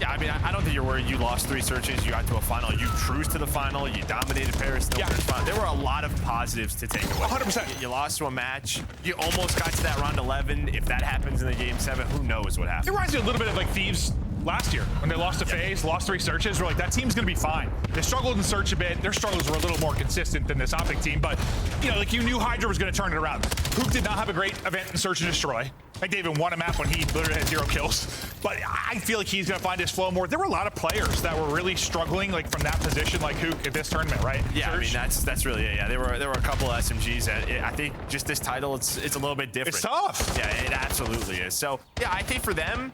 Yeah, I mean, I don't think you're worried. You lost 3 searches, you got to a final, you cruised to the final, you dominated Paris. Yeah. There were a lot of positives to take away. 100%. You lost to a match. You almost got to that round 11. If that happens in the game 7, who knows what happens? It reminds me a little bit of like Thieves last year when they lost to Faze, lost 3 searches. We're like, that team's gonna be fine. They struggled in search a bit. Their struggles were a little more consistent than this OpTic team, but you know, like you knew Hydra was gonna turn it around. Huke did not have a great event in search and destroy. Like they even won a map when he literally had 0 kills. But I feel like he's gonna find his flow more. There were a lot of players that were really struggling, like from that position, like Huke at this tournament, right? Yeah, I mean that's really it. Yeah, there were a couple of SMGs that I think just this title, it's a little bit different. It's tough. Yeah, it absolutely is. So yeah, I think for them.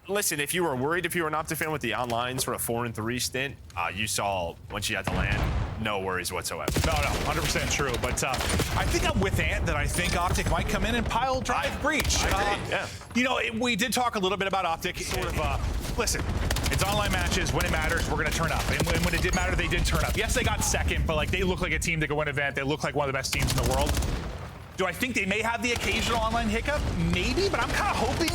Listen, if you were worried, if you were an OpTic fan with the online sort of 4-3 stint, you saw when she had to land, no worries whatsoever. No, 100% true. But I think I'm with Ant that I think OpTic might come in and pile drive breach. Yeah. You know, we did talk a little bit about OpTic. Sort of, listen, it's online matches. When it matters, we're going to turn up. And when it did matter, they did turn up. Yes, they got second, but like they look like a team that could win an event. They look like one of the best teams in the world. Do I think they may have the occasional online hiccup? Maybe, but I'm kind of hoping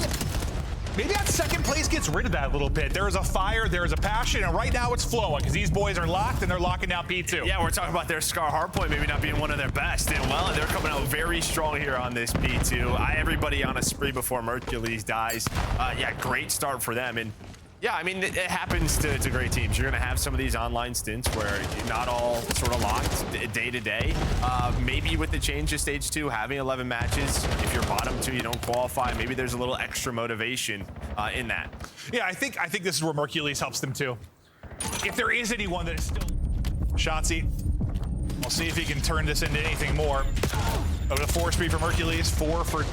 maybe that second place gets rid of that a little bit. There is a fire, there is a passion, and right now it's flowing because these boys are locked and they're locking down P2. Yeah, we're talking about their Scar Hardpoint maybe not being one of their best. And well, they're coming out very strong here on this P2. Everybody on a spree before Mercules dies. Yeah, great start for them. And yeah, I mean, it happens to great teams. You're going to have some of these online stints where you're not all sort of locked day to day. Maybe with the change to stage 2, having 11 matches, if you're bottom 2, you don't qualify, maybe there's a little extra motivation in that. Yeah, I think this is where Mercules helps them too. If there is anyone that is still Shotzzy, we'll see if he can turn this into anything more. Of the 4 speed for Mercules, 4 for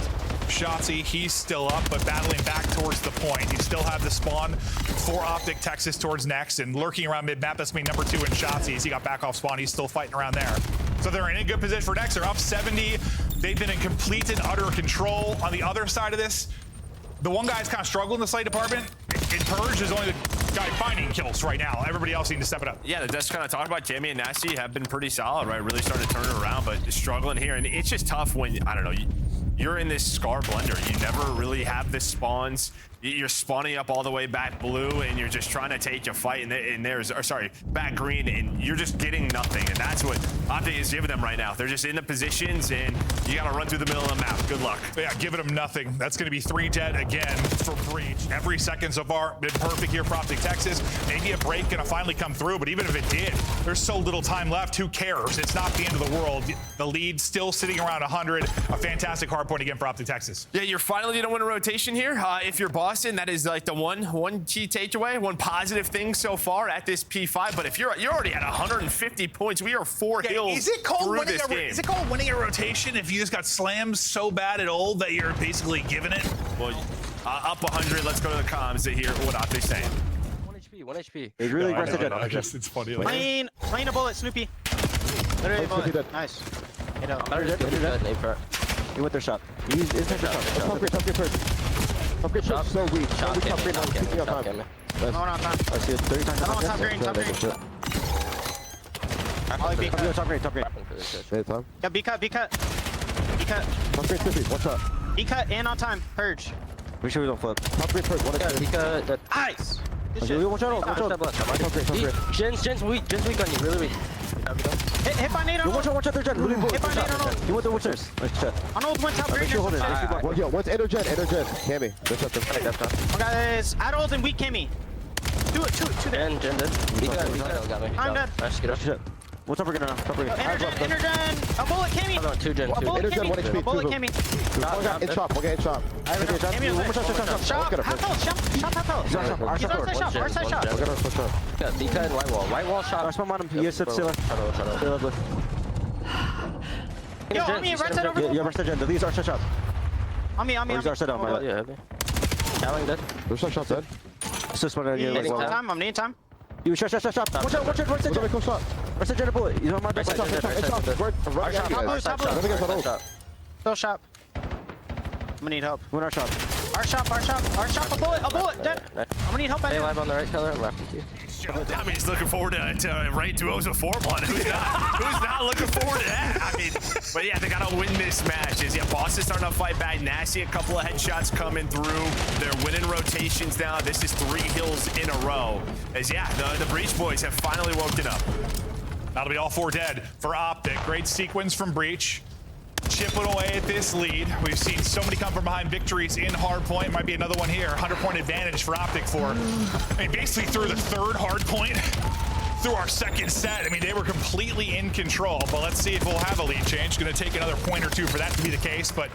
Shotzzy. He's still up, but battling back towards the point. You still have the spawn for OpTic Texas towards next, and lurking around mid-map. That's me number 2 in Shotzzy. As he got back off spawn, he's still fighting around there. So they're in a good position for next. They're up 70. They've been in complete and utter control. On the other side of this, the one guy's kind of struggling in the site department. And Purj is only the guy finding kills right now. Everybody else needs to step it up. Yeah, the just kind of talked about Cammy and Nastie have been pretty solid, right? Really starting to turn it around, but struggling here. And it's just tough when, I don't know, you're in this Scar blender. You never really have the spawns. You're spawning up all the way back blue, and you're just trying to take a fight, and there's, or sorry, back green, and you're just getting nothing. And that's what OpTic is giving them right now. They're just in the positions, and you got to run through the middle of the map. Good luck. Yeah, giving them nothing. That's going to be 3 dead again for Breach. Every second so far been perfect here for OpTic Texas. Maybe a break going to finally come through, but even if it did, there's so little time left. Who cares? It's not the end of the world. The lead still sitting around 100. A fantastic hard point again for OpTic Texas. Yeah, you're finally going to win a rotation here. If you're Boston, that is like the one key takeaway, one positive thing so far at this P5. But if you're already at 150 points, we are 4 hills through this game. Is it called winning a rotation if you just got slammed so bad at old that you're basically giving it? Well, up 100. Let's go to the comms to hear what OpTic's saying. 1 HP. It's really aggressive. I guess it's funny. Like, Plane a bullet, Snoopy. Literally a bullet. Nice. He went their shot. He's their shot. Top grade first. Top grade first. So weak. Top grade now. Keeping on time. No one on top. I see it 30 times. Another one top green. Ollie B cut. Top grade. Hey, Tom. Yeah, B cut. Top grade 50. Watch out. B cut and on time. Purj. Make sure we don't flip. Top grade first. Nice. Good shit. Watch out. Top grade. Jen's weak on you, really weak. Hit by nade on ult. Watch out, they're Jen. Hit by nade on ult. You want the watchers. Nice shot. On ult, one top green. Yo, one's Ender Jen. Cammy. That's up there. One guy is at ult and weak Cammy. Two there. Jen did. We got me. I'm dead. Nice, get up. What's up, we're gonna Energen. A bullet Cammy. Oh, 2 Jen. A bullet Ender Jen, 1 HP. Cammy. A bullet Cammy. One guy in shop. Cammy One more shot. Shot. Half health. Shot half health. Our side shot. We're gonna push up. Yeah, Dika and white wall. White wall shot. Rush on him. Yes, it's Silla. Yo, on me, right side over. Yeah, rush the Jen. These are shot. On me. These are set up, man. Yeah, heavy. Cowling dead. There's no shot dead. It's just one of you. I'm needing time. You shot. Watch out. Right side Jen. Right side Jen a bullet. He's on my back. Top Still shop. I'm gonna need help. Win our shot. Our shop, a bullet, dead. I'm gonna need help back Stay here. alive on the right color, left with you. I mean, he's looking forward to right duos with 4-1. Who's not looking forward to that? I mean, but yeah, they gotta win this match. Yeah, Boston's starting to fight back. Nasty, a couple of headshots coming through. They're winning rotations now. This is 3 kills in a row. As yeah, the Breach boys have finally woken up. That'll be all 4 dead for OpTic. Great sequence from Breach. Chipping away at this lead. We've seen so many come from behind victories in Hardpoint. Might be another one here. 100-point advantage for OpTic for, I mean, basically through the 3rd Hardpoint, through our 2nd set. I mean, they were completely in control, but let's see if we'll have a lead change. Gonna take another point or 2 for that to be the case, but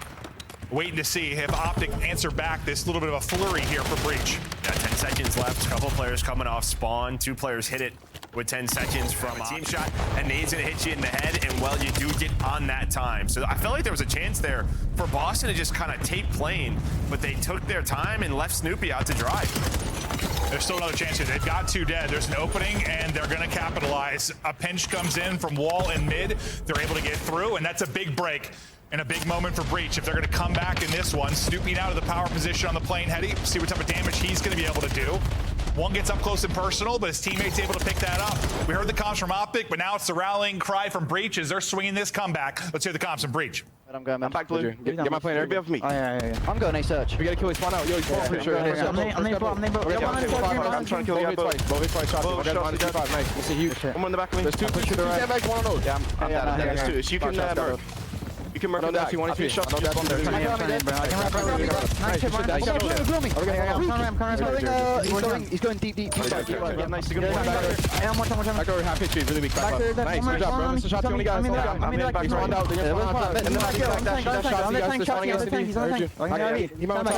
waiting to see if OpTic answer back this little bit of a flurry here for Breach. Yeah, 10 seconds left. Couple players coming off spawn. 2 players hit it with 10 seconds from a team shot. And nade's gonna hit you in the head, and well, you do get on that time. So I felt like there was a chance there for Boston to just kind of take plane, but they took their time and left Snoopy out to dry. There's still another chance here. They've got 2 dead. There's an opening, and they're gonna capitalize. A pinch comes in from wall and mid. They're able to get through, and that's a big break. And a big moment for Breach. If they're going to come back in this one, Snoopy now to the power position on the plane heady. See what type of damage he's going to be able to do. One gets up close and personal, but his teammate's able to pick that up. We heard the comms from OpTic, but now it's the rallying cry from Breach as they're swinging this comeback. Let's hear the comms from Breach. I'm going, man. I'm back blue. Get my plane. Everybody off me. Oh, yeah. I'm going A search. We gotta kill this one out. Yo, he's I'm trying to kill the guy. Both twice. Shotzzy. Nice. You see Huke. I'm on the back of me. There's 2 sandbags, 1 on those. Yeah, I'm down. There's 2. So you can Merc. You can Merc on that. I think Shotzzy just bombed there. He's going deep. Nice. Good point. I go half pitch. Really weak. Nice. Good job, bro. This is Shotzzy only guy. I'm in back. He's one out. He might want to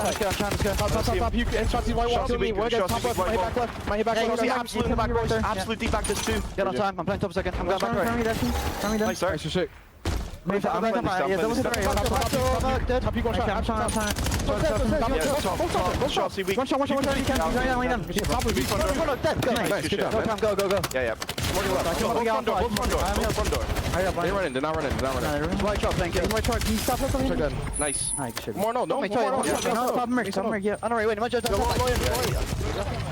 top. You and Shotzzy white wall to me. We're going top left. My hit back left. Absolute back rows. Absolute deep back. There's 2. Get on time. I'm playing top second. I'm going back right. Nice, sorry. Shit. I'm going top. Top, you go shot. Shotzzy weak. One shot. Go. Yeah. Front door. They're not running. Right shot, thank you. Right shot, can you stop us on him? Nice. Alright, More no. Stop Merc, yeah. I don't know, wait,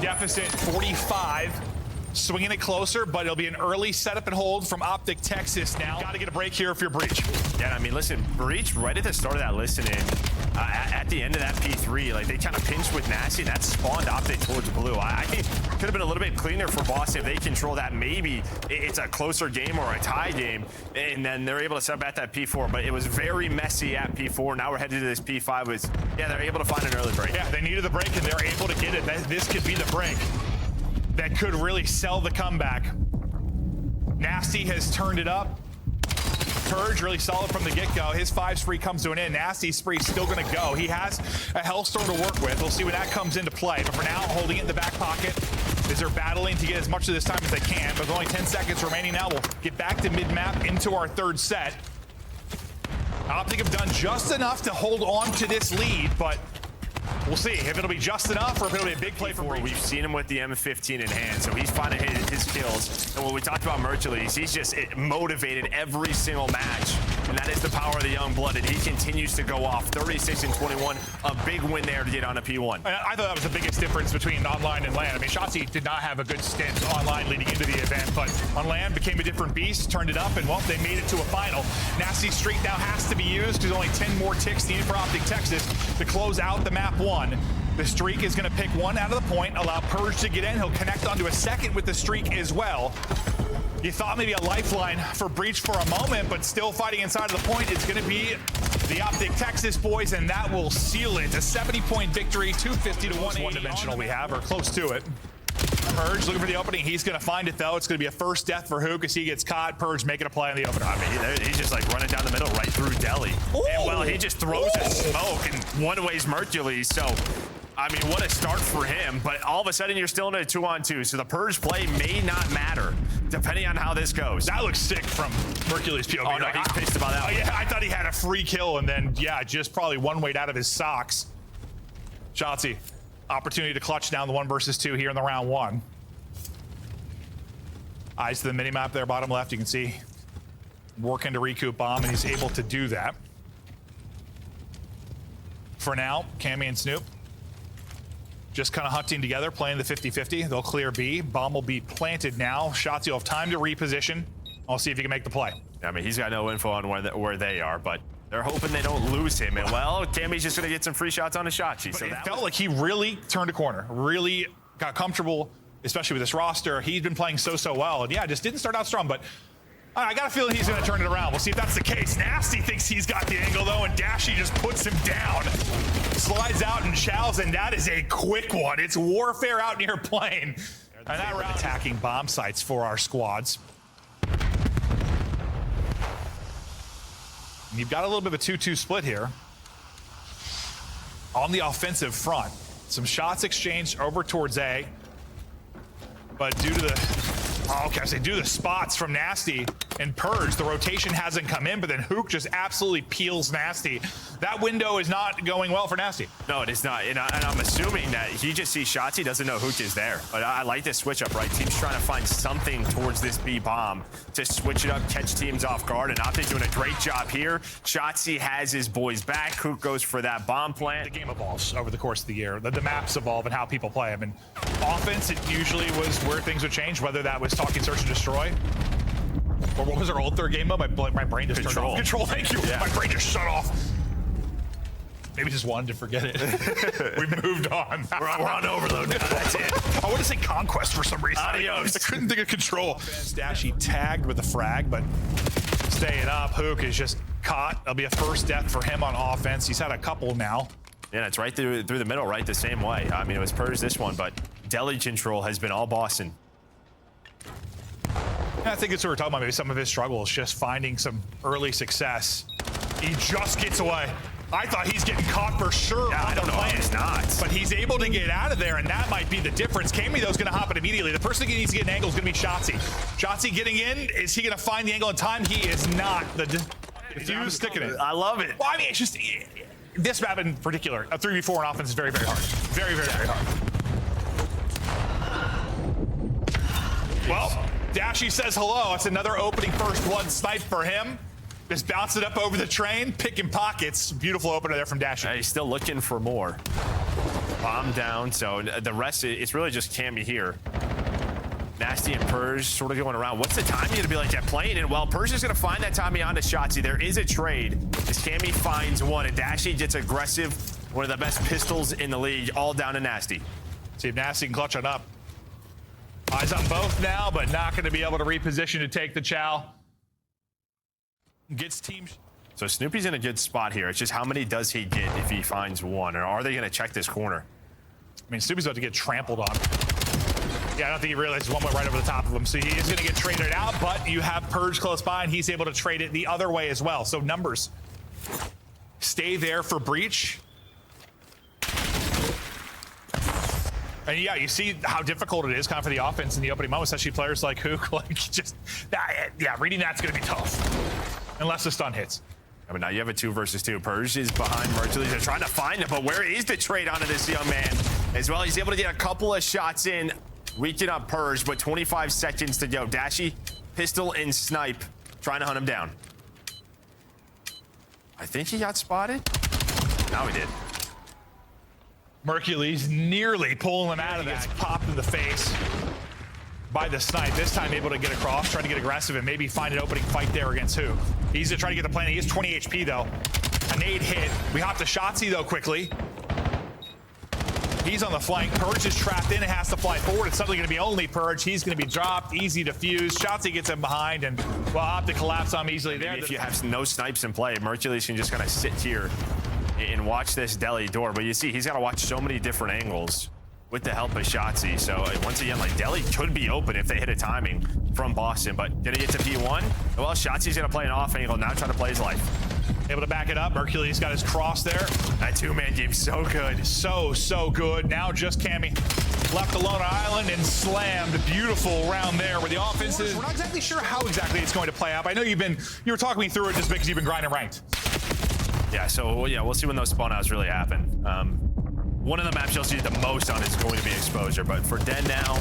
Deficit 45. Swinging it closer, but it'll be an early setup and hold from OpTic Texas now. Got to get a break here if you're Breach. Yeah, I mean, listen, Breach right at the start of that listening, at the end of that P3, like they kind of pinched with Nastie, and that spawned OpTic towards blue. I think it could have been a little bit cleaner for Boston if they control that. Maybe it's a closer game or a tie game, and then they're able to set up at that P4. But it was very messy at P4. Now we're headed to this P5. Yeah, they're able to find an early break. Yeah, they needed the break, and they're able to get it. This could be the break that could really sell the comeback. Nastie has turned it up. Purj really solid from the get-go. His 5 spree comes to an end. Nastie's spree still gonna go. He has a Hellstorm to work with. We'll see when that comes into play. But for now, holding it in the back pocket as they're battling to get as much of this time as they can. But with only 10 seconds remaining now, we'll get back to mid-map into our 3rd set. OpTic have done just enough to hold on to this lead, but we'll see if it'll be just enough or if it'll be a big play for Breach. We've seen him with the M15 in hand, so he's finding his kills. And when we talked about Mercules, he's just motivated every single match. And that is the power of the young blood. And he continues to go off. 36 and 21, a big win there to get on a P1. I thought that was the biggest difference between online and LAN. I mean, Shotzzy did not have a good stint online leading into the event, but on LAN became a different beast, turned it up, and well, they made it to a final. Nastie's streak now has to be used because only 10 more ticks needed for OpTic Texas to close out the map 1. The streak is going to pick 1 out of the point, allow Purj to get in. He'll connect onto a second with the streak as well. You thought maybe a lifeline for Breach for a moment, but still fighting inside of the point. It's going to be the OpTic Texas boys, and that will seal it. A 70-point victory, 250 to 180. One-dimensional we have, or close to it. Purj looking for the opening. He's going to find it, though. It's going to be a first death for Huke as he gets caught. Purj making a play on the opener. I mean, he's just like running down the middle right through Deli. And well, he just throws a smoke and one-ways Mercules. So, I mean, what a start for him. But all of a sudden, you're still in a 2-on-2. So the Purj play may not matter, depending on how this goes. That looks sick from Mercules' POV. Oh, no, he's pissed about that one. Yeah, I thought he had a free kill, and then, yeah, just probably one-weight out of his socks. Shotzzy. Opportunity to clutch down the 1 versus 2 here in the round 1. Eyes to the minimap there, bottom left. You can see working to recoup bomb, and he's able to do that. For now, Cammy and Snoop just kind of hunting together, playing the 50-50. They'll clear B. Bomb will be planted now. Shotzzy will have time to reposition. I'll see if he can make the play. I mean, he's got no info on where they are, but they're hoping they don't lose him. And, well, Cammy's just going to get some free shots on a Shotzzy. But So it felt like he really turned a corner, really got comfortable, especially with this roster. He's been playing so well. And, yeah, just didn't start out strong, but I got a feeling he's going to turn it around. We'll see if that's the case. Nastie thinks he's got the angle, though, and Dashy just puts him down. Slides out and chows, and that is a quick one. It's warfare out near plane. And that round attacking bomb sites for our squads. And you've got a little bit of a 2-2 split here. On the offensive front, some shots exchanged over towards A. But due to the spots from Nastie and Purj, the rotation hasn't come in, but then Huke just absolutely peels Nastie. That window is not going well for Nastie. No, it is not. And I'm assuming that he just sees Shotzzy, doesn't know Huke is there. But I like this switch up, right? Team's trying to find something towards this B bomb to switch it up, catch teams off guard. And OpTic doing a great job here. Shotzzy has his boys back. Huke goes for that bomb plant. The game evolves over the course of the year. The maps evolve and how people play them. And offense, it usually was where things would change, whether that was talking search and destroy. Or what was our old third game mode? My brain just turned off. Control, thank you. Yeah. My brain just shut off. Maybe just wanted to forget it. We moved on. We're on overload now. That's it. I want to say conquest for some reason. Adios. I couldn't think of control. Dashy tagged with a frag, but staying up. Huke is just caught. That'll be a first death for him on offense. He's had a couple now. Yeah, it's right through the middle, right the same way. I mean, it was Purj this one, but deli control has been all Boston. I think it's what we're talking about. Maybe some of his struggles, just finding some early success. He just gets away. I thought he's getting caught for sure. Yeah, I don't know how he's not. But he's able to get out of there, and that might be the difference. Cammy, though, is going to hop it immediately. The person that needs to get an angle is going to be Shotzzy. Shotzzy getting in. Is he going to find the angle in time? He is not. The Fuse sticking it. I love it. Well, I mean, it's just this map in particular. A 3v4 on offense is very, very hard. Very, very, very hard. Well, Dashy says hello. It's another opening first blood snipe for him. Just bounce it up over the train, picking pockets. Beautiful opener there from Dashy. He's still looking for more. Bomb down, so the rest, it's really just Cammy here. Nastie and Purj sort of going around. What's the timing to be like that playing it? Well, Purj is going to find that timing onto Shotzzy. There is a trade as Cammy finds one, and Dashy gets aggressive. One of the best pistols in the league, all down to Nastie. See if Nastie can clutch it up. Eyes on both now, but not going to be able to reposition to take the chow. Gets team. So Snoopy's in a good spot here. It's just how many does he get if he finds one? Or are they going to check this corner? I mean, Snoopy's about to get trampled on. Yeah, I don't think he realizes one went right over the top of him. So he is going to get traded out, but you have Purj close by, and he's able to trade it the other way as well. So numbers stay there for breach. And yeah, you see how difficult it is kind of for the offense in the opening moments, especially players like Huke. Like just, yeah, reading that's going to be tough. Unless the stun hits. I mean, now you have a 2 versus 2. Purj is behind Mercules. They're trying to find him, but where is the trade onto this young man? As well, he's able to get a couple of shots in, reaching up Purj, but 25 seconds to go. Dashy, pistol, and snipe, trying to hunt him down. I think he got spotted. Now he did. Mercules nearly pulling him out of that. Gets popped in the face by the snipe. This time able to get across, trying to get aggressive and maybe find an opening fight there against Huke. He's trying to get the plan. He has 20 HP though. A nade hit. We hop to Shotzzy though quickly. He's on the flank. Purj is trapped in and has to fly forward. It's suddenly going to be only Purj. He's going to be dropped. Easy to fuse. Shotzzy gets him behind, and well, OpTic collapse on him easily there. If you have no snipes in play, Mercules can just kind of sit here and watch this deli door. But you see, he's got to watch so many different angles with the help of Shotzzy. So once again, like deli could be open if they hit a timing from Boston. But did he get to P1? Well, Shotzy's going to play an off angle, now trying to play his life. Able to back it up. Mercules got his cross there. That two-man game, so good. So good. Now just Cammy left alone on island and slammed. Beautiful round there where the offense is. We're not exactly sure how exactly it's going to play out. I know you were talking me through it just because you've been grinding ranked. Yeah, so yeah, we'll see when those spawn outs really happen. One of the maps you'll see the most on is going to be exposure, but for Den now,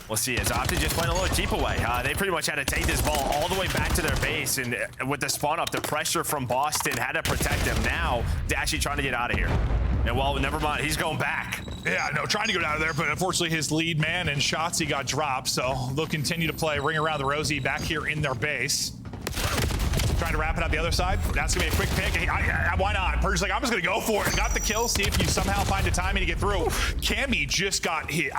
we'll see. As OpTic just playing a little keep away. They pretty much had to take this ball all the way back to their base, and with the spawn up, the pressure from Boston had to protect them. Now, Dashy trying to get out of here. And well, never mind, he's going back. Yeah, no, trying to get out of there, but unfortunately his lead man and Shotzzy got dropped, so they'll continue to play Ring Around the Rosie back here in their base. Trying to wrap it out the other side. That's gonna be a quick pick. Why not? Purj's like, I'm just gonna go for it. Got the kill. See if you somehow find a timing to get through. Cammy just got hit.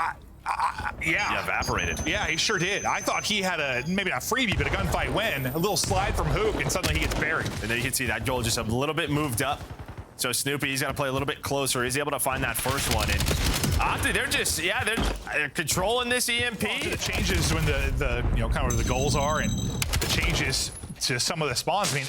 Yeah, evaporated. Yeah, he sure did. I thought he had maybe not a freebie, but a gunfight win. A little slide from Huke, and suddenly he gets buried. And then you can see that goal just a little bit moved up. So Snoopy, he's got to play a little bit closer. He's able to find that first one. And OpTic, they're just, they're controlling this EMP. Well, it changes when the kind of where the goals are, and the changes to some of the spawns. I mean,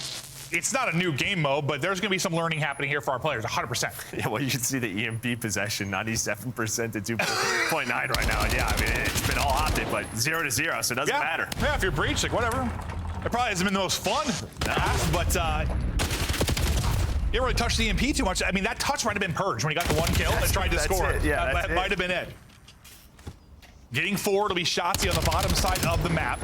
it's not a new game mode, but there's going to be some learning happening here for our players, 100%. Yeah, well, you can see the EMP possession, 97% to 2.9 right now. And yeah, I mean, it's been all OpTic, but 0-0, so it doesn't matter. Yeah, if you're breached, like, whatever. It probably hasn't been the most fun, but you didn't really touch the EMP too much. I mean, that touch might have been Purj when he got the one kill and tried to score. Yeah, that might have been it. Getting forward will be Shotzzy on the bottom side of the map.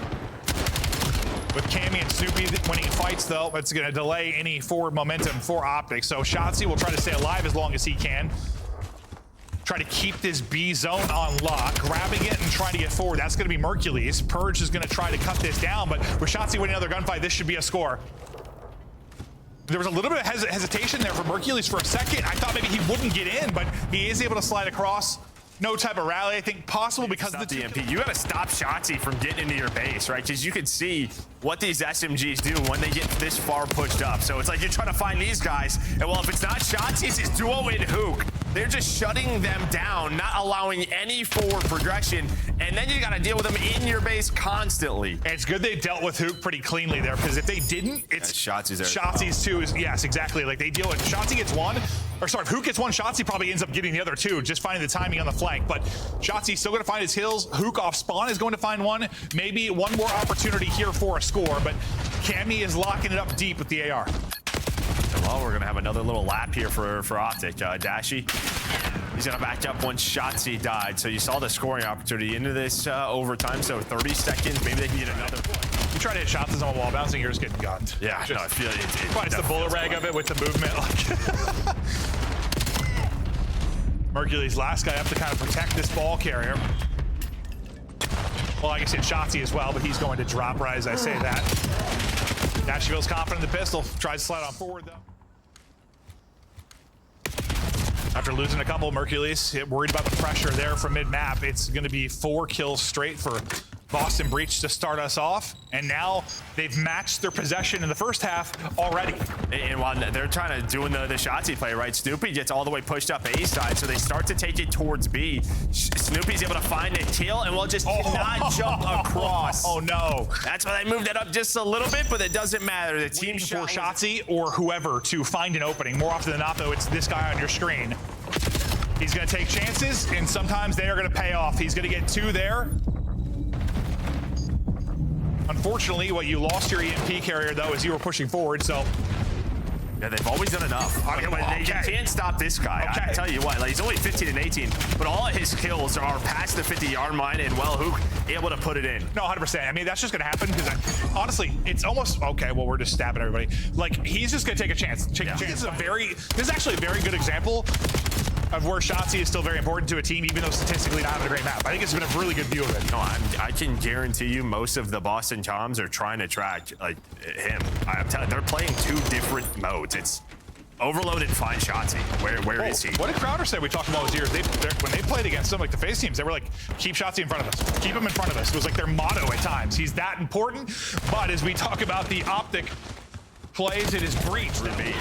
With Cammy and Snoopy winning fights, though, it's going to delay any forward momentum for OpTic. So Shotzzy will try to stay alive as long as he can. Try to keep this B zone on lock, grabbing it and trying to get forward. That's going to be Mercules. Purj is going to try to cut this down, but with Shotzzy winning another gunfight, this should be a score. There was a little bit of hesitation there for Mercules for a second. I thought maybe he wouldn't get in, but he is able to slide across. No type of rally, I think, possible because of the EMP. You got to stop Shotzzy from getting into your base, right? Because you can see what these SMGs do when they get this far pushed up. So it's like you're trying to find these guys, and well, if it's not Shotzzy, it's his duo in Huke. They're just shutting them down, not allowing any forward progression, and then you got to deal with them in your base constantly. And it's good they dealt with Huke pretty cleanly there, because if they didn't, it's Shotzzy's there. Shotzi's too is, yes, exactly. Like they deal with, Shotzzy gets one, or sorry, if Huke gets one, Shotzzy probably ends up getting the other two, just finding the timing on the flank. But Shotzi's still going to find his kills. Huke off spawn is going to find one. Maybe one more opportunity here for a score, but Cammy is locking it up deep with the AR. Well, we're going to have another little lap here for OpTic. Dashy, he's going to back up once Shotzzy died. So you saw the scoring opportunity into this overtime. So 30 seconds, maybe they can get another. You try to hit shots on the wall bouncing, you're just getting gunned. Yeah, no, I feel it. It's the bullet rag of it with the movement. Mercules, last guy up to kind of protect this ball carrier. Well, like I said, Shotzzy as well, but he's going to drop right as I say that. Dashy feels confident in the pistol. Tries to slide on forward, though. After losing a couple, Mercules worried about the pressure there from mid-map. It's going to be 4 kills straight for Boston Breach to start us off, and now they've matched their possession in the first half already. And while they're trying to doing the Shotzzy play, right, Snoopy gets all the way pushed up A side, so they start to take it towards B. Snoopy's able to find a kill, and will just cannot jump across. Oh no! That's why they moved that up just a little bit, but it doesn't matter. The team for Shotzzy or whoever to find an opening. More often than not, though, it's this guy on your screen. He's going to take chances, and sometimes they are going to pay off. He's going to get 2 there. Unfortunately, what you lost your EMP carrier, though, is you were pushing forward, so... Yeah, they've always done enough. They can't stop this guy. I tell you what, like, he's only 15 and 18, but all of his kills are past the 50-yard line, and, well, Huke able to put it in. No, 100%. I mean, that's just going to happen because, honestly, it's almost... Okay, well, we're just stabbing everybody. Like, he's just going to take a chance. This is actually a very good example of where Shotzzy is still very important to a team, even though statistically not having a great map. I think it's been a really good view of it. No, I can guarantee you most of the Boston Toms are trying to track like him. I'm telling you, they're playing 2 different modes. It's overload and find Shotzzy. Where is he? What did Crowder say? We talked about his years. When they played against them, like the Faze teams, they were like, keep Shotzzy in front of us. Keep him in front of us. It was like their motto at times. He's that important. But as we talk about the OpTic plays, it is breached.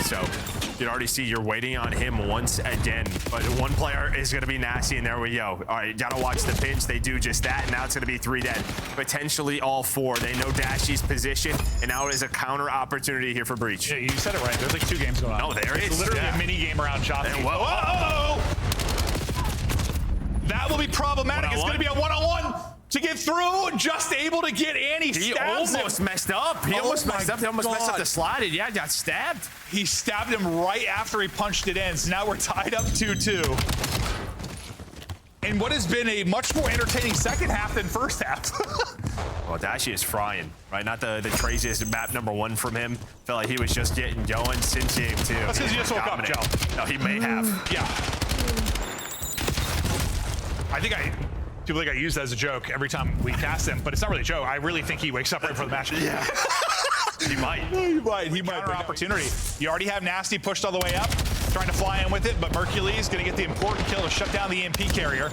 So you can already see you're waiting on him once again. But one player is going to be Nasty, and there we go. All right, got to watch the pinch. They do just that, and now it's going to be 3 dead. Potentially all 4. They know Dashy's position, and now it is a counter opportunity here for Breach. Yeah, you said it right. There's like 2 games going on. No, there is. It's literally a mini game around Shotzzy. Whoa! That will be problematic. It's going to be a one-on-one to get through. Just able to get in. He almost messed up. He almost messed up. He almost messed up the slide. And yeah, got stabbed. He stabbed him right after he punched it in. So now we're tied up 2-2. And what has been a much more entertaining second half than first half. Well, Dashy is frying, right? Not the craziest map number 1 from him. Felt like he was just getting going since game 2. That's because he just woke up, Joe. No, he may have. Yeah. People think I use that as a joke every time we cast him, but it's not really a joke. I really think he wakes up right before the match. Yeah. He might. He might. Counter opportunity. You already have Nastie pushed all the way up, trying to fly in with it, but Mercules going to get the important kill to shut down the EMP carrier.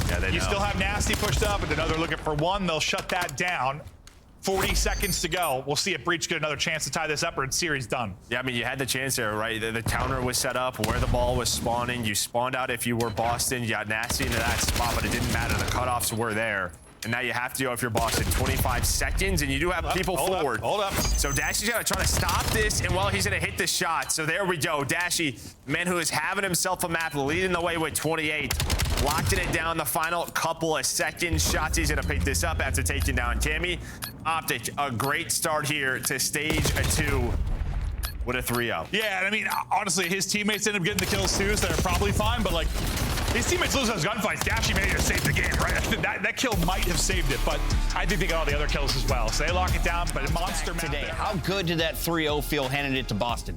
Yeah, they You know. still have Nastie pushed up, and another looking for one. They'll shut that down. 40 seconds to go. We'll see if Breach get another chance to tie this up, or it's series done. Yeah, I mean, you had the chance there, right? The counter was set up where the ball was spawning. You spawned out if you were Boston. You got Nastie into that spot, but it didn't matter. The cutoffs were there. And now you have to go if you're Boston. 25 seconds, and you do have people forward. Hold up. So Dashy's got to try to stop this, and well, he's going to hit the shot. So there we go. Dashy, man who is having himself a map, leading the way with 28. Locking it down the final couple of seconds. Shotzzy's going to pick this up after taking down Cammy. OpTic, a great start here to stage a 2 with a 3-0. Yeah, and I mean, honestly, his teammates end up getting the kills too, so they're probably fine, but like, his teammates lose those gunfights. Dashy may have saved the game, right? That kill might have saved it, but I think they got all the other kills as well. So they lock it down, but a monster map Today, there. how good did that 3-0 feel handing it to Boston?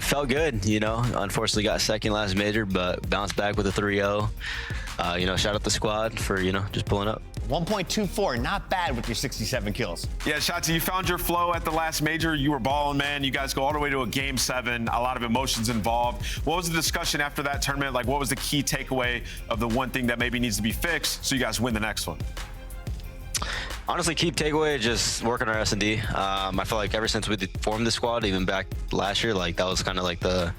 Felt good, you know. Unfortunately got second last major, but bounced back with a 3-0. You know, shout out the squad for, you know, just pulling up. 1.24, not bad with your 67 kills. Yeah, Shotzzy, you found your flow at the last major. You were balling, man. You guys go all the way to a game 7. A lot of emotions involved. What was the discussion after that tournament? Like, what was the key takeaway of the one thing that maybe needs to be fixed so you guys win the next one? Honestly, key takeaway, just working our S&D. I feel like ever since we formed the squad, even back last year, like that was kind of like the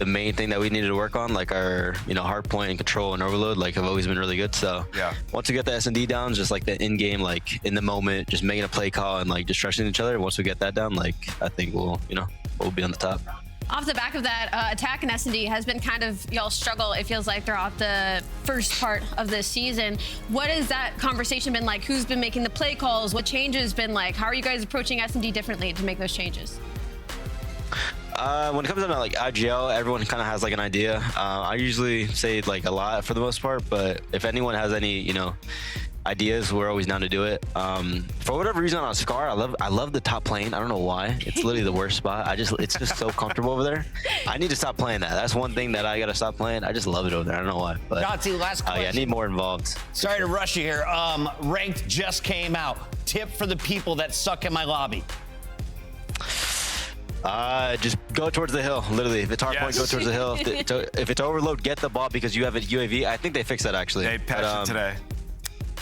main thing that we needed to work on. Like our, you know, hardpoint and control and overload, like have always been really good. So yeah, once we get the S&D down, just like the in-game, like in the moment, just making a play call and like just trusting each other. Once we get that down, like I think we'll, you know, we'll be on the top. Off the back of that, attack and S&D has been kind of y'all struggle, it feels like, throughout the first part of this season. What has that conversation been like? Who's been making the play calls? What changes been like? How are you guys approaching S&D differently to make those changes? When it comes down to like IGL, everyone kind of has like an idea. I usually say like a lot for the most part, but if anyone has any, you know, ideas, we're always down to do it. For whatever reason on Scar, I love the top lane. I don't know why. It's literally the worst spot. It's just so comfortable over there. I need to stop playing that. That's one thing that I gotta stop playing. I just love it over there. I don't know why. But Shotzzy, last question. yeah, I need more involved. Sorry to rush you here. Ranked just came out. Tip for the people that suck in my lobby. Just go towards the hill. Literally, if it's hardpoint, go towards the hill. If it's overload, get the ball because you have a UAV. I think they fixed that actually. They patched it today.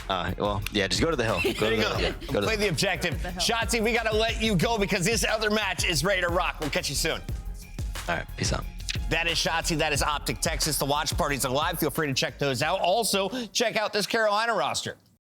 Well, yeah, just go to the hill. There you go. Play the objective. Shotzzy, we got to let you go because this other match is ready to rock. We'll catch you soon. All right, peace out. That is Shotzzy. That is OpTic Texas. The watch parties are live. Feel free to check those out. Also, check out this Carolina roster.